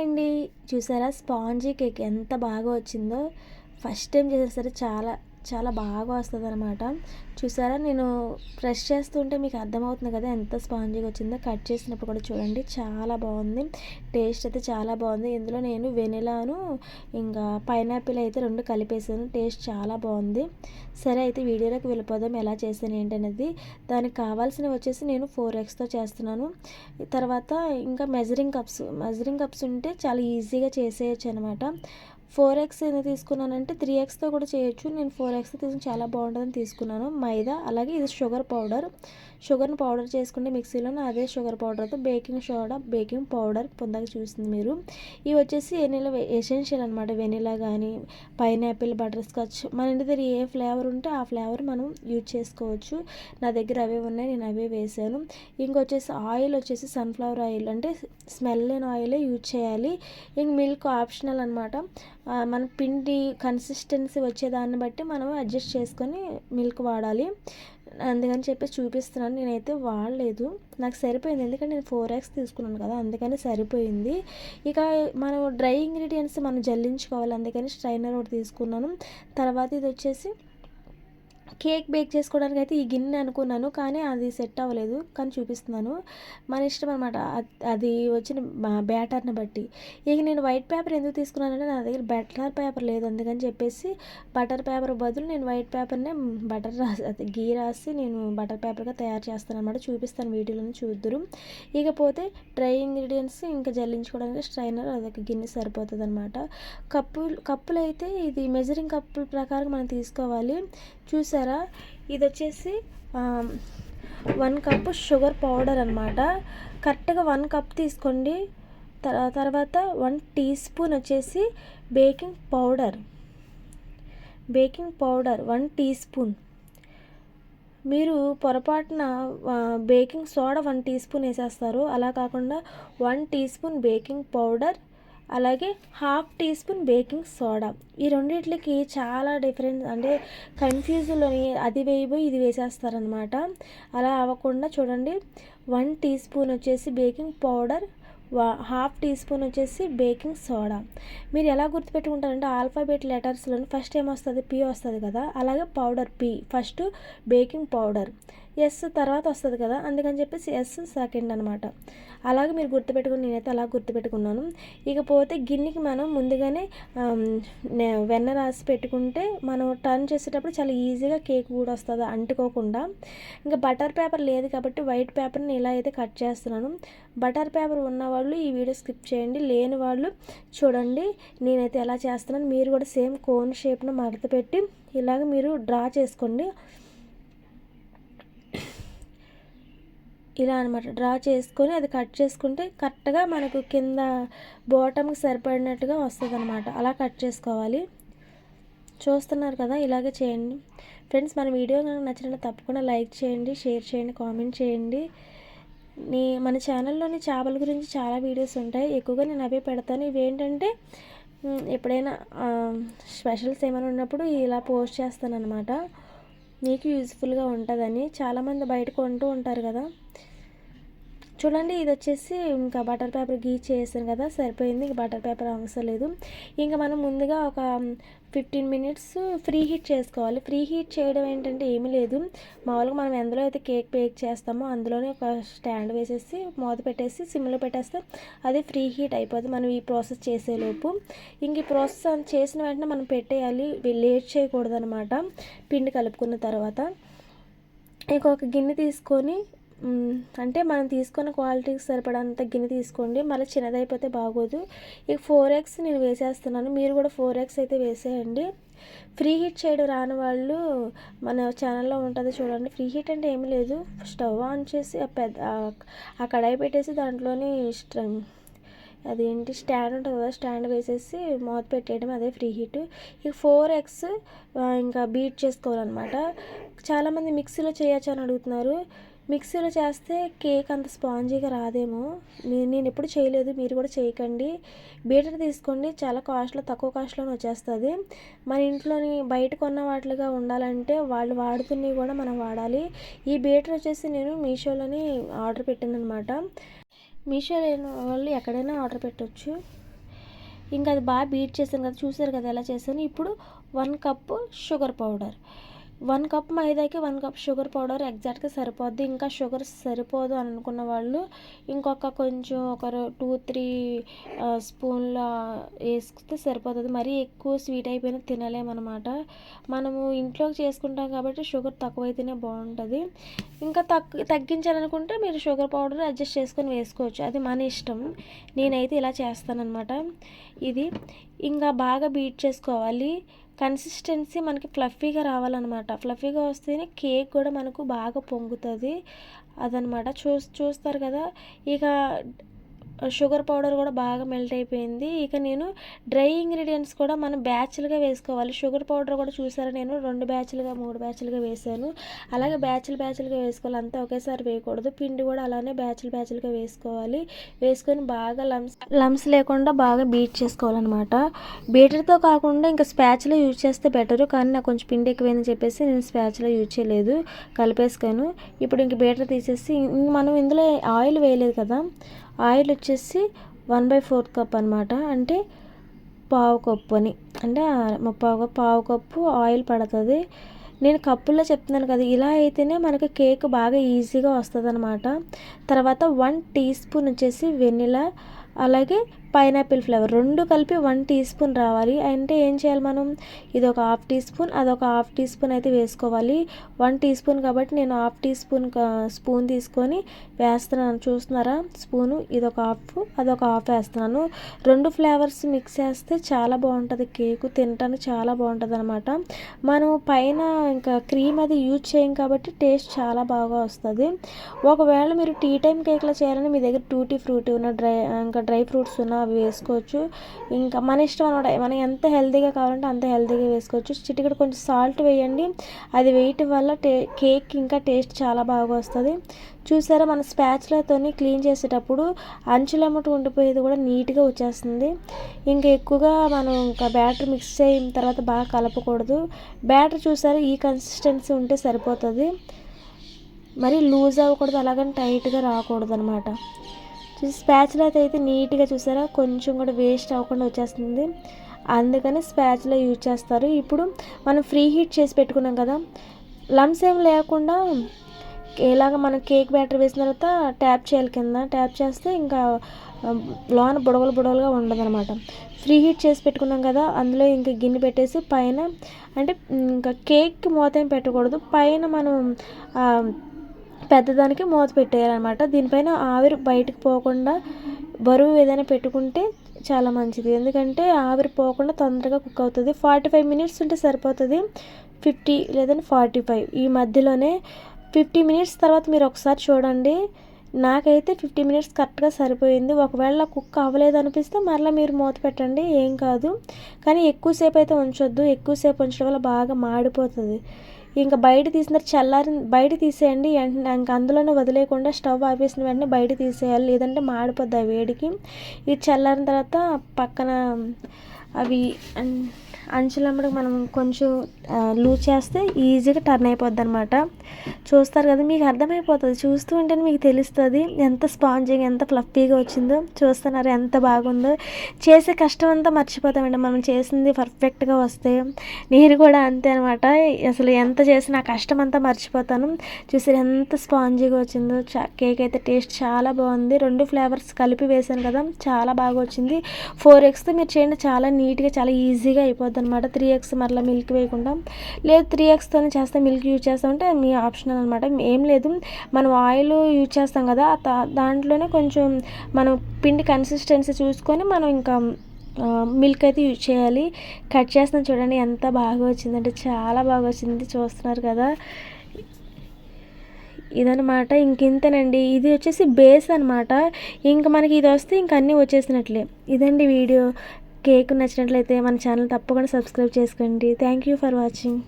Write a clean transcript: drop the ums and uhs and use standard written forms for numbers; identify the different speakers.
Speaker 1: అండి. చూసారా spongy cake ఎంత బాగా వచ్చిందో. ఫస్ట్ టైం చేసినా సరే చాలా చాలా బాగా వస్తదనమాట. చూసారా నేను ప్రెస్ చేస్తుంటే మీకు అర్థమవుతుంది కదా ఎంత స్పాంజీగా వచ్చిందో. కట్ చేసినప్పుడు కూడా చూడండి చాలా బాగుంది. టేస్ట్ అయితే చాలా బాగుంది. ఇందులో నేను వెనిలాను ఇంకా పైనాపిల్ అయితే 2 కలిపేసాను. టేస్ట్ చాలా బాగుంది. సరే అయితే వీడియోలోకి వెళ్ళిపోదాం ఎలా చేశాను ఏంటనేది. దానికి కావాల్సినవి వచ్చేసి నేను 4 ఎగ్స్తో చేస్తున్నాను. తర్వాత ఇంకా మెజరింగ్ కప్స్ ఉంటే చాలా ఈజీగా చేసేయచ్చు అనమాట. 4 ఎగ్స్ ఎందుకు తీసుకున్నానంటే 3 ఎగ్స్తో కూడా చేయొచ్చు. నేను 4 ఎగ్స్తో తీసుకుని చాలా బాగుంటుందని తీసుకున్నాను. మైదా అలాగే ఇది షుగర్ని పౌడర్ చేసుకుంటే మిక్సీలోనే అదే షుగర్ పౌడర్తో బేకింగ్ సోడా బేకింగ్ పౌడర్ పొందాక చూస్తుంది మీరు. ఇవి వచ్చేసి ఎసెన్షియల్ అనమాట. వెనిలా కానీ పైనాపిల్ బటర్ స్కాచ్ మన ఇంటి దగ్గర ఏ ఫ్లేవర్ ఉంటే ఆ ఫ్లేవర్ మనం యూజ్ చేసుకోవచ్చు. నా దగ్గర అవే ఉన్నాయి, నేను అవే వేసాను. ఇంకొచ్చేసి ఆయిల్ వచ్చేసి సన్ఫ్లవర్ ఆయిల్ అంటే స్మెల్ లేని ఆయిలే యూజ్ చేయాలి. ఇంక మిల్క్ ఆప్షనల్ అనమాట. మన పిండి కన్సిస్టెన్సీ వచ్చేదాన్ని బట్టి మనం అడ్జస్ట్ చేసుకొని మిల్క్ వాడాలి. అందుకని చెప్పేసి చూపిస్తున్నాను. నేనైతే వాడలేదు, నాకు సరిపోయింది. ఎందుకంటే నేను 4 ఎగ్స్ తీసుకున్నాను కదా, అందుకని సరిపోయింది. ఇక మనం డ్రై ఇంగ్రీడియంట్స్ మనం జల్లించుకోవాలి, అందుకని స్ట్రైనర్ ఒకటి తీసుకున్నాను. తర్వాత ఇది వచ్చేసి కేక్ బేక్ చేసుకోవడానికి అయితే ఈ గిన్నె అనుకున్నాను, కానీ అది సెట్ అవ్వలేదు. కానీ చూపిస్తున్నాను, మన ఇష్టం అనమాట. అది వచ్చిన బ్యాటర్ని బట్టి. ఇక నేను వైట్ పేపర్ ఎందుకు తీసుకున్నానంటే నా దగ్గర బటర్ పేపర్ లేదు. అందుకని చెప్పేసి బటర్ పేపర్ బదులు నేను వైట్ పేపర్నే బటర్ రాసి గీ రాసి నేను బటర్ పేపర్గా తయారు చేస్తాను అనమాట. చూపిస్తాను వీడియోలో చూద్దురు. ఇకపోతే డ్రై ఇంగ్రీడియంట్స్ ఇంకా జల్లించుకోవడానికి స్ట్రైనర్ అదొక గిన్నె సరిపోతుంది అనమాట. కప్పులు అయితే ఇది మెజరింగ్ కప్పుల ప్రకారం మనం తీసుకోవాలి. చూసారా ఇది వచ్చేసి 1 కప్పు షుగర్ పౌడర్ అనమాట. కరెక్ట్గా 1 కప్ తీసుకోండి. తర్వాత 1 టీ స్పూన్ వచ్చేసి బేకింగ్ పౌడర్ 1 టీ స్పూన్. మీరు పొరపాటున బేకింగ్ సోడా 1 టీ స్పూన్ వేసేస్తారు. అలా కాకుండా 1 టీ స్పూన్ బేకింగ్ పౌడర్ అలాగే 1/2 టీ స్పూన్ బేకింగ్ సోడా. ఈ రెండిట్లకి చాలా డిఫరెన్స్ అంటే కన్ఫ్యూజన్లోని అది వేయబోయి ఇది వేసేస్తారనమాట. అలా అవ్వకుండా చూడండి, 1 టీ స్పూన్ వచ్చేసి బేకింగ్ పౌడర్, 1/2 టీ స్పూన్ వచ్చేసి బేకింగ్ సోడా. మీరు ఎలా గుర్తుపెట్టుకుంటారంటే ఆల్ఫాబెట్ లెటర్స్లో ఫస్ట్ ఏమొస్తుంది, పి వస్తుంది కదా, అలాగే powder P first, baking powder S తర్వాత వస్తుంది కదా, అందుకని చెప్పేసి ఎస్ సెకండ్ అనమాట. అలాగే మీరు గుర్తుపెట్టుకుని, నేనైతే అలా గుర్తుపెట్టుకున్నాను. ఇకపోతే గిన్నెకి మనం ముందుగానే వెన్న రాసి పెట్టుకుంటే మనం టర్న్ చేసేటప్పుడు చాలా ఈజీగా కేక్ కూడా వస్తుంది అంటుకోకుండా. ఇంకా బటర్ పేపర్ లేదు కాబట్టి వైట్ పేపర్ని ఇలా అయితే కట్ చేస్తున్నాను. బటర్ పేపర్ ఉన్నవాళ్ళు ఈ వీడియో స్కిప్ చేయండి, లేని వాళ్ళు చూడండి నేనైతే ఎలా చేస్తున్నాను. మీరు కూడా సేమ్ కోన్ షేప్ను మడత పెట్టి ఇలాగ మీరు డ్రా చేసుకోండి. ఇలా అనమాట డ్రా చేసుకొని అది కట్ చేసుకుంటే కరెక్ట్గా మనకు కింద బాటమ్కి సరిపడినట్టుగా వస్తుంది అనమాట. అలా కట్ చేసుకోవాలి. చూస్తున్నారు కదా, ఇలాగే చేయండి ఫ్రెండ్స్. మన వీడియో కనుక నచ్చినట్లయితే తప్పకుండా లైక్ చేయండి, షేర్ చేయండి, కామెంట్ చేయండి. మన ఛానల్లోని చేపల గురించి చాలా వీడియోస్ ఉంటాయి, ఎక్కువగా నేను అవే పెడతాను. ఇవేంటంటే ఎప్పుడైనా స్పెషల్స్ ఏమైనా ఉన్నప్పుడు ఇలా పోస్ట్ చేస్తాను అనమాట. మీకు యూజ్ఫుల్గా ఉంటుందని. చాలామంది బయట కొంటూ ఉంటారు కదా. చూడండి ఇది వచ్చేసి ఇంకా బటర్ పేపర్ గీచి చేసాను కదా, సరిపోయింది. ఇంక బటర్ పేపర్ అవసరం లేదు. ఇంకా మనం ముందుగా ఒక 15 మినిట్స్ ఫ్రీ హీట్ చేసుకోవాలి. ఫ్రీ హీట్ చేయడం ఏంటంటే ఏమీ లేదు, మామూలుగా మనం ఎందులో అయితే కేక్ బేక్ చేస్తామో అందులోనే ఒక స్టాండ్ వేసేసి మూత పెట్టేసి సిమ్లో పెట్టేస్తే అది ఫ్రీ హీట్ అయిపోతుంది మనం ఈ ప్రాసెస్ చేసేలోపు. ఇంక ఈ ప్రాసెస్ చేసిన వెంటనే మనం పెట్టేయాలి, లేట్ చేయకూడదు అనమాట. పిండి కలుపుకున్న తర్వాత ఇంకొక గిన్నె తీసుకొని అంటే మనం తీసుకున్న క్వాలిటీకి సరిపడంత గిన్నె తీసుకోండి, మళ్ళీ చిన్నదైపోతే బాగోదు. ఇక 4 ఎగ్స్ నేను వేసేస్తున్నాను, మీరు కూడా 4 ఎగ్స్ అయితే వేసేయండి. ఫ్రీ హీట్ చేయడం రాని వాళ్ళు మన ఛానల్లో ఉంటుంది చూడండి. ఫ్రీ హీట్ అంటే ఏమీ లేదు, స్టవ్ ఆన్ చేసి ఆ కడాయి పెట్టేసి దాంట్లోని అదేంటి స్టాండ్ ఉంటుంది కదా, స్టాండ్ వేసేసి మూత పెట్టేయడం, అదే ఫ్రీ హీట్. ఇక 4 ఎగ్స్ ఇంకా బీట్ చేసుకోవాలన్నమాట. చాలామంది మిక్సీలో చేయొచ్చు అని అడుగుతున్నారు. మిక్సీలో చేస్తే కేక్ అంత స్పాంజీగా రాదేమో, నేను ఎప్పుడు చేయలేదు, మీరు కూడా చేయకండి. బీటర్ తీసుకోండి, చాలా తక్కువ కాస్ట్లోనే వచ్చేస్తుంది. మన ఇంట్లోని బయట కొన్న వాటిగా ఉండాలంటే వాళ్ళు వాడుతున్నవి కూడా మనం వాడాలి. ఈ బీటర్ వచ్చేసి నేను మీషోలోని ఆర్డర్ పెట్టాను అనమాట. మీషో లేని వాళ్ళు ఎక్కడైనా ఆర్డర్ పెట్టవచ్చు. ఇంకా అది బాగా బీట్ చేశాను కదా, చూసారు కదా ఎలా చేశాను. ఇప్పుడు 1 కప్పు షుగర్ పౌడర్, 1 కప్ మైదాకి 1 కప్ షుగర్ పౌడర్ ఎగ్జాక్ట్గా సరిపోద్ది. ఇంకా షుగర్ సరిపోదు అని అనుకున్న వాళ్ళు ఇంకొక కొంచెం ఒక 2-3 స్పూన్ల వేసుకుంటే సరిపోతుంది. మరీ ఎక్కువ స్వీట్ అయిపోయినా తినలేమన్నమాట. మనము ఇంట్లోకి చేసుకుంటాం కాబట్టి షుగర్ తక్కువైతేనే బాగుంటుంది. ఇంకా తగ్గించాలనుకుంటే మీరు షుగర్ పౌడర్ అడ్జస్ట్ చేసుకొని వేసుకోవచ్చు, అది మన ఇష్టం. నేనైతే ఇలా చేస్తానన్నమాట. ఇది ఇంకా బాగా బీట్ చేసుకోవాలి. కన్సిస్టెన్సీ మనకి ఫ్లఫీగా రావాలన్నమాట. ఫ్లఫీగా వస్తేనే కేక్ కూడా మనకు బాగా పొంగుతుంది అదనమాట. చూస్తారు కదా. ఇక షుగర్ పౌడర్ కూడా బాగా మెల్ట్ అయిపోయింది. ఇక నేను డ్రై ఇంగ్రీడియంట్స్ కూడా మనం బ్యాచ్లుగా వేసుకోవాలి. షుగర్ పౌడర్ కూడా చూసారా, నేను 2 బ్యాచ్లుగా 3 బ్యాచ్లుగా వేసాను. అలాగే బ్యాచ్లుగా వేసుకోవాలి, అంతా ఒకేసారి వేయకూడదు. పిండి కూడా అలానే బ్యాచ్లుగా వేసుకోవాలి. వేసుకొని బాగా లమ్స్ లేకుండా బాగా బీట్ చేసుకోవాలన్నమాట. బీటర్తో కాకుండా ఇంకా స్పాచ్లో యూజ్ చేస్తే బెటరు, కానీ నాకు కొంచెం పిండి ఎక్కువైందని చెప్పేసి నేను స్పాచ్లో యూజ్ చేయలేదు, కలిపేసుకోను. ఇప్పుడు ఇంక బీటర్ తీసేసి మనం ఇందులో ఆయిల్ వేయలేదు కదా, ఆయిల్ వచ్చేసి 1/4 కప్ అనమాట. అంటే పావు కప్పు అని, అంటే పావు కప్పు ఆయిల్ పడుతుంది. నేను కప్పుల్లో చెప్తున్నాను కదా, ఇలా అయితేనే మనకి కేక్ బాగా ఈజీగా వస్తుంది అనమాట. తర్వాత 1 టీ స్పూన్ వచ్చేసి వెనిలా, అలాగే పైనాపిల్ ఫ్లేవర్ 2 కలిపి 1 టీ స్పూన్ రావాలి. అంటే ఏం చేయాలి మనం, ఇది ఒక 1/2 టీ స్పూన్, అదొక 1/2 టీ స్పూన్ అయితే వేసుకోవాలి. 1 టీ స్పూన్ కాబట్టి నేను 1/2 టీ స్పూన్ తీసుకొని వేస్తున్నాను. చూస్తున్నారా స్పూను, ఇదొక 1/2, అదొక 1/2 వేస్తున్నాను. 2 ఫ్లేవర్స్ మిక్స్ చేస్తే చాలా బాగుంటుంది కేకు, తినడానికి చాలా బాగుంటుంది అనమాట. మనం పైన ఇంకా క్రీమ్ అది యూజ్ చేయం కాబట్టి టేస్ట్ చాలా బాగా వస్తుంది. ఒకవేళ మీరు టీ టైం కేక్లో చేయాలని మీ దగ్గర టూటీ ఫ్రూటీ ఉన్న డ్రై ఫ్రూట్స్ ఉన్న అవి వేసుకోవచ్చు. ఇంకా మన ఇష్టం అనమాట, మనం ఎంత హెల్తీగా కావాలంటే అంత హెల్తీగా వేసుకోవచ్చు. చిటికెడు కొంచెం సాల్ట్ వేయండి, అది వేయటం వల్ల కేక్ ఇంకా టేస్ట్ చాలా బాగా వస్తుంది. చూసారా, మన స్పాచులాతోని క్లీన్ చేసేటప్పుడు అంచులమ్మట ఉండిపోయేది కూడా నీట్గా వచ్చేస్తుంది. ఇంకా ఎక్కువగా మనం ఇంకా బ్యాటర్ మిక్స్ అయిన తర్వాత బాగా కలపకూడదు. బ్యాటర్ చూసారా, ఈ కన్సిస్టెన్సీ ఉంటే సరిపోతుంది, మరి లూజ్ అవ్వకూడదు, అలాగని టైట్గా రాకూడదు అనమాట. స్పాచులా అయితే నీట్గా చూసారా, కొంచెం కూడా వేస్ట్ అవ్వకుండా వచ్చేస్తుంది, అందుకని స్పాచులా యూజ్ చేస్తారు. ఇప్పుడు మనం ఫ్రీ హీట్ చేసి పెట్టుకున్నాం కదా, లమ్స్ ఏం లేకుండా ఇలాగ మనం కేక్ బ్యాటర్ వేసిన తర్వాత ట్యాప్ చేయాలి, కింద ట్యాప్ చేస్తే ఇంకా లోన బుడగలుగా ఉండదు అనమాట. ఫ్రీ హీట్ చేసి పెట్టుకున్నాం కదా, అందులో ఇంకా గిన్నె పెట్టేసి పైన, అంటే ఇంకా కేక్కి మూత ఏం పెట్టకూడదు, పైన మనం పెద్దదానికి మూత పెట్టేయాలన్నమాట. దీనిపైన ఆవిరి బయటకు పోకుండా బరువు ఏదైనా పెట్టుకుంటే చాలా మంచిది, ఎందుకంటే ఆవిరి పోకుండా తొందరగా కుక్ అవుతుంది. 45 మినిట్స్ ఉంటే సరిపోతుంది, 50 లేదంటే 45 ఈ మధ్యలోనే. 50 మినిట్స్ తర్వాత మీరు ఒకసారి చూడండి, నాకైతే 50 మినిట్స్ కరెక్ట్గా సరిపోయింది. ఒకవేళ కుక్ అవ్వలేదు అనిపిస్తే మరలా మీరు మూత పెట్టండి, ఏం కాదు. కానీ ఎక్కువసేపు అయితే ఉంచొద్దు, ఎక్కువసేపు ఉంచడం వల్ల బాగా మాడిపోతుంది. ఇంకా బయట తీసిన బయట తీసేయండి, ఇంకా అందులోనే వదిలేయకుండా స్టవ్ ఆపేసిన వెంటనే బయట తీసేయాలి, లేదంటే మాడిపోద్ది ఆ వేడికి. ఇది చల్లారిన తర్వాత పక్కన అవి అంచులమ్మడికి మనం కొంచెం లూజ్ చేస్తే ఈజీగా టర్న్ అయిపోద్ది అనమాట. చూస్తారు కదా, మీకు అర్థమైపోతుంది, చూస్తూ ఉంటేనే మీకు తెలుస్తుంది ఎంత స్పాంజిగా ఎంత ఫ్లఫీగా వచ్చిందో. చూస్తున్నారు ఎంత బాగుందో. చేసే కష్టం అంతా మర్చిపోతామండి మనం చేసింది పర్ఫెక్ట్గా వస్తే. నేను కూడా అంతే అనమాట, అసలు ఎంత చేసినా కష్టం అంతా మర్చిపోతాను. చూసారు ఎంత స్పాంజిగా వచ్చిందో. కేక్ అయితే టేస్ట్ చాలా బాగుంది. 2 ఫ్లేవర్స్ కలిపి వేసాను కదా, చాలా బాగా వచ్చింది. 4 ఎగ్స్తో మీరు చేయండి, చాలా నీట్గా చాలా ఈజీగా అయిపోద్ది అనమాట. 3 ఎగ్స్ మరలా మిల్క్ వేయకుండా, లేదు 3 ఎగ్స్తోనే చేస్తే మిల్క్ యూజ్ చేస్తామంటే మీ ఆప్షనల్ అనమాట. ఏం లేదు, మనం ఆయిల్ యూజ్ చేస్తాం కదా, దాంట్లోనే కొంచెం మనం పిండి కన్సిస్టెన్సీ చూసుకొని మనం ఇంకా మిల్క్ అయితే యూజ్ చేయాలి. కట్ చేస్తాం చూడండి ఎంత బాగా వచ్చిందంటే చాలా బాగా వచ్చింది, చూస్తున్నారు కదా. ఇదనమాట, ఇంతేనండి. ఇది వచ్చేసి బేస్ అనమాట. ఇంకా మనకి ఇది వస్తే ఇంక అన్నీ వచ్చేసినట్లే. ఇదండి వీడియో. కేక్ నచ్చినట్లయితే మన ఛానల్ తప్పకుండా సబ్స్క్రైబ్ చేసుకోండి. Thank you for watching.